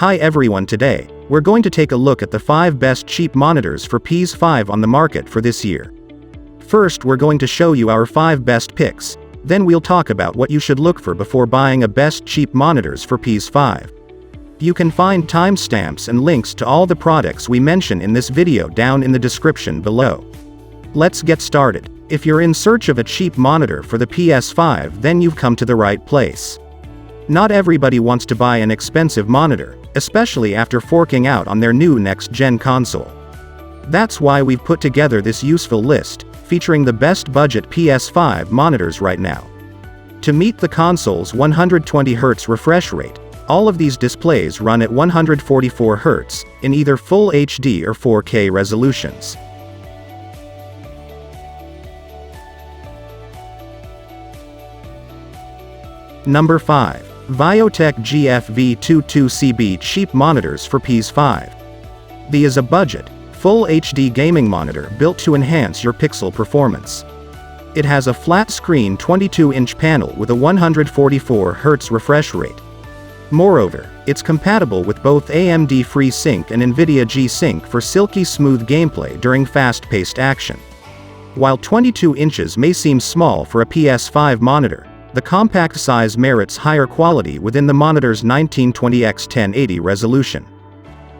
Hi everyone, today, we're going to take a look at the 5 best cheap monitors for Ps5 on the market for this year. First, we're going to show you our 5 best picks, then we'll talk about what you should look for before buying a best cheap monitors for Ps5. You can find timestamps and links to all the products we mention in this video down in the description below. Let's get started. If you're in search of a cheap monitor for the PS5, then you've come to the right place. Not everybody wants to buy an expensive monitor, especially after forking out on their new next-gen console. That's why we've put together this useful list, featuring the best budget PS5 monitors right now. To meet the console's 120Hz refresh rate, all of these displays run at 144Hz, in either Full HD or 4K resolutions. Number 5. Viotech GF-V22CB Cheap Monitors for Ps5. The is a budget, Full HD gaming monitor built to enhance your pixel performance. It has a flat-screen 22-inch panel with a 144Hz refresh rate. Moreover, it's compatible with both AMD FreeSync and NVIDIA G-Sync for silky smooth gameplay during fast-paced action. While 22 inches may seem small for a PS5 monitor, the compact size merits higher quality within the monitor's 1920x1080 resolution.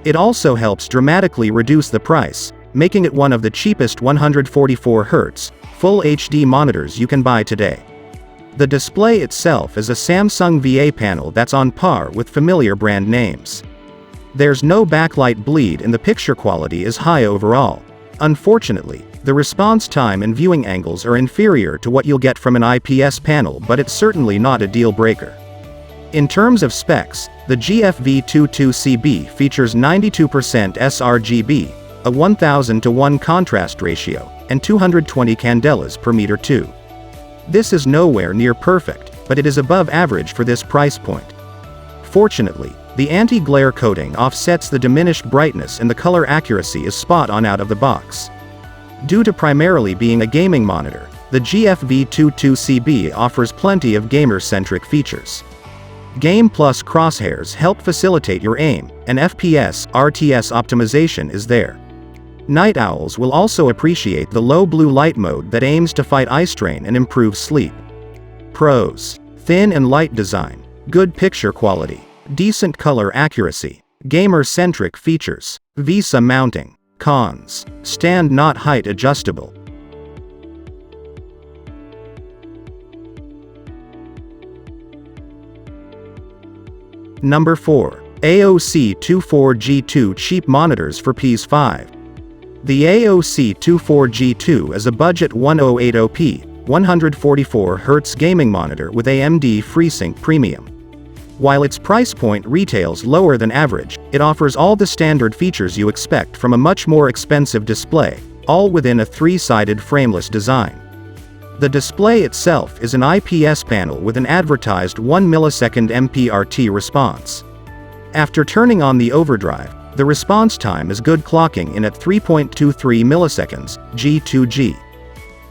It also helps dramatically reduce the price, making it one of the cheapest 144Hz, Full HD monitors you can buy today. The display itself is a Samsung VA panel that's on par with familiar brand names. There's no backlight bleed and the picture quality is high overall. Unfortunately, the response time and viewing angles are inferior to what you'll get from an IPS panel, but it's certainly not a deal breaker. In terms of specs, the GF-V22CB features 92% sRGB, a 1000:1 contrast ratio, and 220 candelas per meter 2. This is nowhere near perfect, but it is above average for this price point. Fortunately, the anti-glare coating offsets the diminished brightness and the color accuracy is spot on out of the box. Due to primarily being a gaming monitor, the GF-V22CB offers plenty of gamer-centric features. Game Plus crosshairs help facilitate your aim, and FPS/RTS optimization is there. Night owls will also appreciate the low blue light mode that aims to fight eye strain and improve sleep. Pros: thin and light design, good picture quality, decent color accuracy, gamer-centric features, VESA mounting. Cons: stand not height adjustable. Number 4. AOC24G2 Cheap Monitors for Ps5. The AOC24G2 is a budget 1080p, 144Hz gaming monitor with AMD FreeSync Premium. While its price point retails lower than average, it offers all the standard features you expect from a much more expensive display, all within a 3-sided frameless design. The display itself is an IPS panel with an advertised 1 millisecond MPRT response. After turning on the overdrive, the response time is good, clocking in at 3.23 milliseconds, G2G.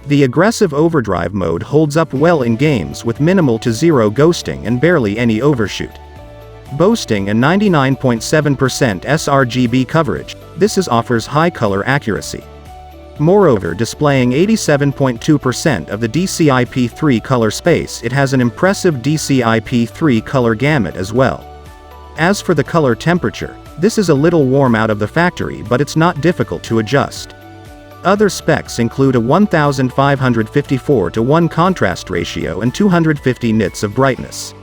The aggressive overdrive mode holds up well in games with minimal to zero ghosting and barely any overshoot. Boasting a 99.7% sRGB coverage, this offers high color accuracy. Moreover, displaying 87.2% of the DCI-P3 color space, it has an impressive DCI-P3 color gamut as well. As for the color temperature, this is a little warm out of the factory, but it's not difficult to adjust. Other specs include a 1554:1 contrast ratio and 250 nits of brightness.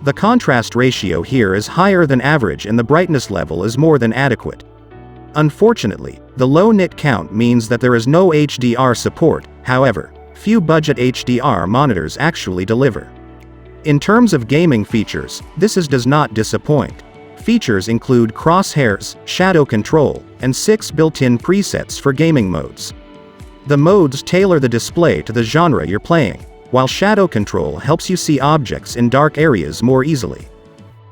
The contrast ratio here is higher than average and the brightness level is more than adequate. Unfortunately, the low nit count means that there is no HDR support. However, few budget HDR monitors actually deliver. In terms of gaming features, this does not disappoint. Features include crosshairs, shadow control, and 6 built-in presets for gaming modes. The modes tailor the display to the genre you're playing, while shadow control helps you see objects in dark areas more easily.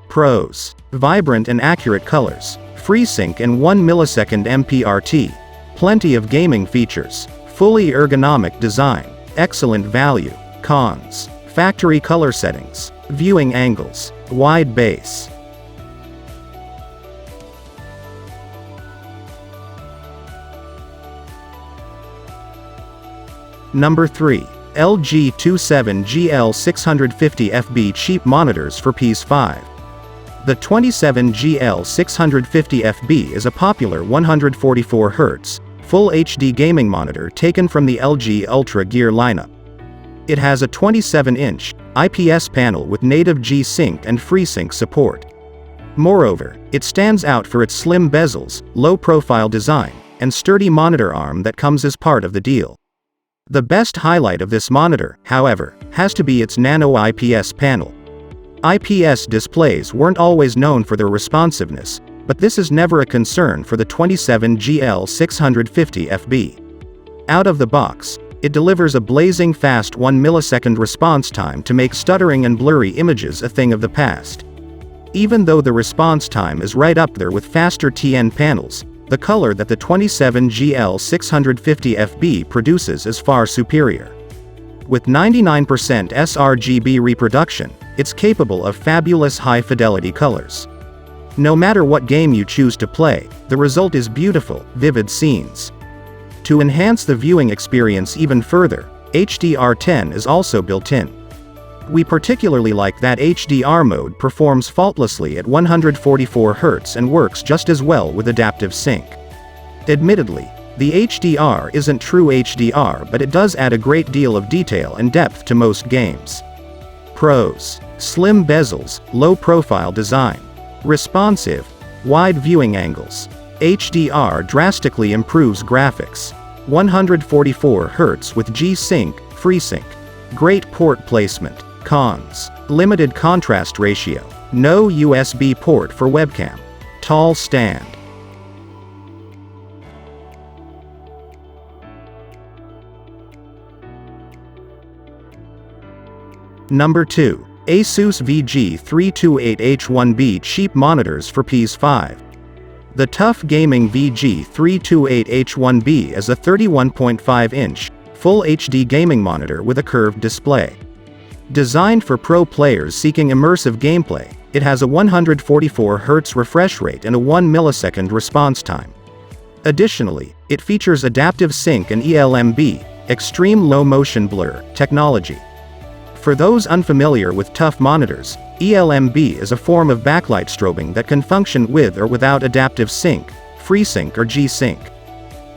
Pros: vibrant and accurate colors, FreeSync and 1 millisecond MPRT, plenty of gaming features, fully ergonomic design, excellent value. Cons: factory color settings, viewing angles, wide base. Number 3. LG 27GL650FB cheap monitors for Ps5. The 27GL650FB is a popular 144Hz, Full HD gaming monitor taken from the LG Ultra Gear lineup. It has a 27-inch, IPS panel with native G-Sync and FreeSync support. Moreover, it stands out for its slim bezels, low-profile design, and sturdy monitor arm that comes as part of the deal. The best highlight of this monitor, however, has to be its nano IPS panel. IPS displays weren't always known for their responsiveness, but this is never a concern for the 27GL650FB. Out of the box, it delivers a blazing fast 1 millisecond response time to make stuttering and blurry images a thing of the past. Even though the response time is right up there with faster TN panels, the color that the 27GL650FB produces is far superior. With 99% sRGB reproduction, it's capable of fabulous high-fidelity colors. No matter what game you choose to play, the result is beautiful, vivid scenes. To enhance the viewing experience even further, HDR10 is also built in. We particularly like that HDR mode performs faultlessly at 144Hz and works just as well with adaptive sync. Admittedly, the HDR isn't true HDR, but it does add a great deal of detail and depth to most games. Pros: slim bezels, low-profile design. Responsive, wide viewing angles. HDR drastically improves graphics. 144Hz with G-Sync, FreeSync. Great port placement. Cons: limited contrast ratio. No USB port for webcam. Tall stand. Number 2. ASUS VG328H1B cheap monitors for Ps5. The TUF Gaming VG328H1B is a 31.5-inch, Full HD gaming monitor with a curved display. Designed for pro players seeking immersive gameplay, it has a 144Hz refresh rate and a 1 millisecond response time. Additionally, it features adaptive sync and ELMB, extreme low motion blur, technology. For those unfamiliar with TUF monitors, ELMB is a form of backlight strobing that can function with or without adaptive sync, FreeSync or G-Sync.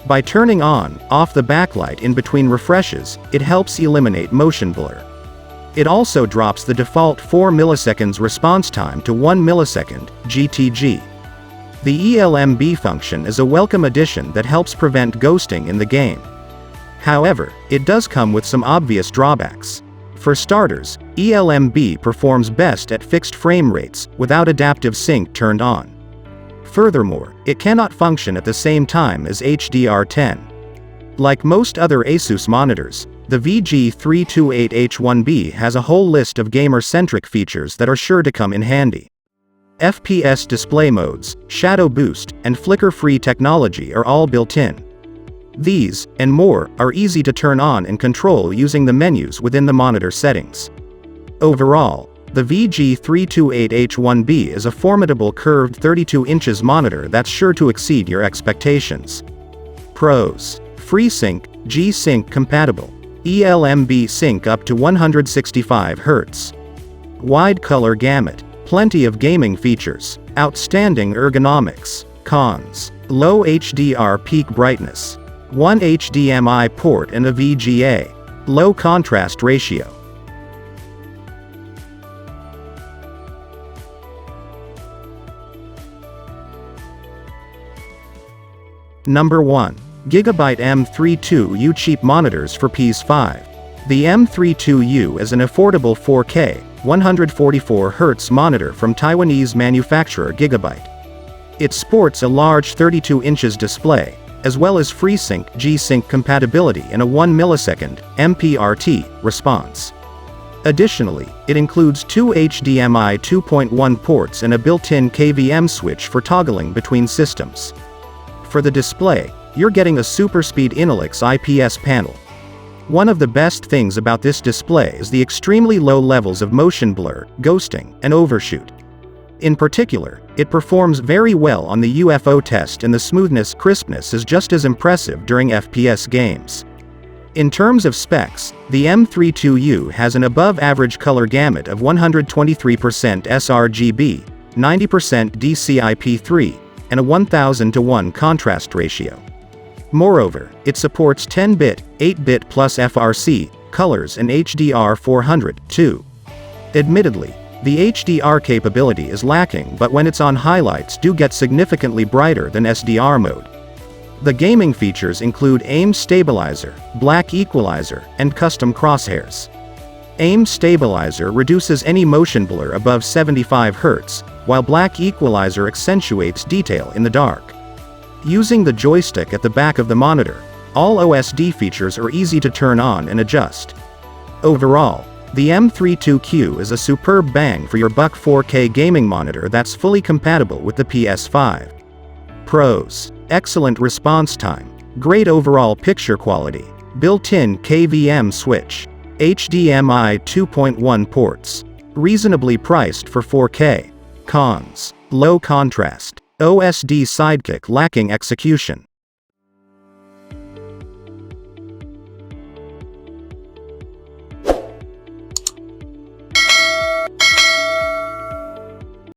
By turning off the backlight in between refreshes, it helps eliminate motion blur. It also drops the default 4 milliseconds response time to 1 millisecond, GTG. The ELMB function is a welcome addition that helps prevent ghosting in the game. However, it does come with some obvious drawbacks. For starters, ELMB performs best at fixed frame rates, without adaptive sync turned on. Furthermore, it cannot function at the same time as HDR10. Like most other ASUS monitors, the VG328H1B has a whole list of gamer-centric features that are sure to come in handy. FPS display modes, shadow boost, and flicker-free technology are all built in. These, and more, are easy to turn on and control using the menus within the monitor settings. Overall, the VG328H1B is a formidable curved 32 inches monitor that's sure to exceed your expectations. Pros: FreeSync, G-Sync compatible. ELMB sync up to 165Hz. Wide color gamut. Plenty of gaming features. Outstanding ergonomics. Cons: low HDR peak brightness. 1 HDMI port and a VGA. Low contrast ratio. Number 1. Gigabyte M32U cheap monitors for Ps5. The M32U is an affordable 4K, 144Hz monitor from Taiwanese manufacturer Gigabyte. It sports a large 32 inches display, as well as FreeSync, G-Sync compatibility and a 1 millisecond, MPRT, response. Additionally, it includes 2 HDMI 2.1 ports and a built-in KVM switch for toggling between systems. For the display, you're getting a super speed Intelix IPS panel. One of the best things about this display is the extremely low levels of motion blur, ghosting, and overshoot. In particular, it performs very well on the UFO test and the crispness is just as impressive during FPS games. In terms of specs, the M32U has an above-average color gamut of 123% sRGB, 90% DCI-P3, and a 1000:1 contrast ratio. Moreover, it supports 10-bit, 8-bit plus FRC colors and HDR 400, too. Admittedly, the HDR capability is lacking, but when it's on, highlights do get significantly brighter than SDR mode. The gaming features include aim stabilizer, black equalizer, and custom crosshairs. Aim stabilizer reduces any motion blur above 75 Hz, while black equalizer accentuates detail in the dark. Using the joystick at the back of the monitor, all OSD features are easy to turn on and adjust. Overall, the M32Q is a superb bang for your buck 4K gaming monitor that's fully compatible with the PS5. Pros: excellent response time, great overall picture quality, built-in KVM switch, HDMI 2.1 ports, reasonably priced for 4K. Cons: low contrast, OSD sidekick lacking execution.